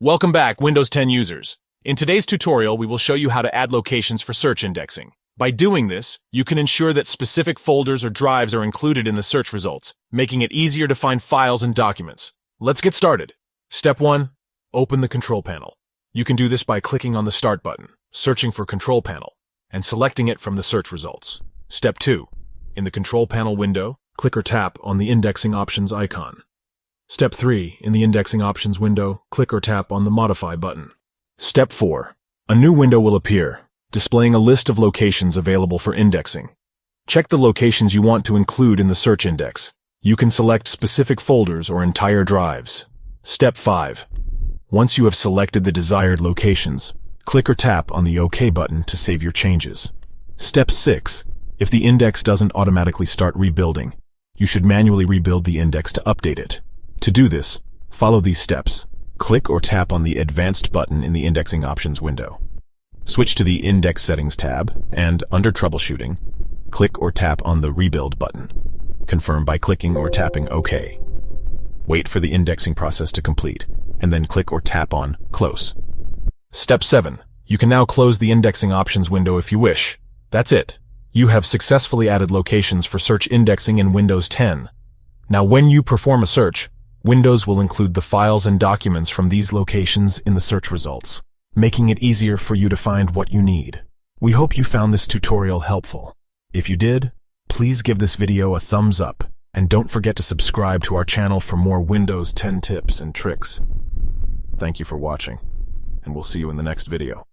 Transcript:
Welcome back, Windows 10 users. In today's tutorial, we will show you how to add locations for search indexing. By doing this, you can ensure that specific folders or drives are included in the search results, making it easier to find files and documents. Let's get started. Step 1. Open the control panel. You can do this by clicking on the Start button, searching for Control Panel, and selecting it from the search results. Step 2. In the Control Panel window, click or tap on the Indexing Options icon. Step 3. In the Indexing Options window, click or tap on the Modify button. Step 4. A new window will appear, displaying a list of locations available for indexing. Check the locations you want to include in the search index. You can select specific folders or entire drives. Step 5. Once you have selected the desired locations, click or tap on the OK button to save your changes. Step 6. If the index doesn't automatically start rebuilding, you should manually rebuild the index to update it. To do this, follow these steps. Click or tap on the Advanced button in the Indexing Options window. Switch to the Index Settings tab, and under Troubleshooting, click or tap on the Rebuild button. Confirm by clicking or tapping OK. Wait for the indexing process to complete, and then click or tap on Close. Step 7. You can now close the Indexing Options window if you wish. That's it. You have successfully added locations for search indexing in Windows 10. Now when you perform a search, Windows will include the files and documents from these locations in the search results, making it easier for you to find what you need. We hope you found this tutorial helpful. If you did, please give this video a thumbs up, and don't forget to subscribe to our channel for more Windows 10 tips and tricks. Thank you for watching, and we'll see you in the next video.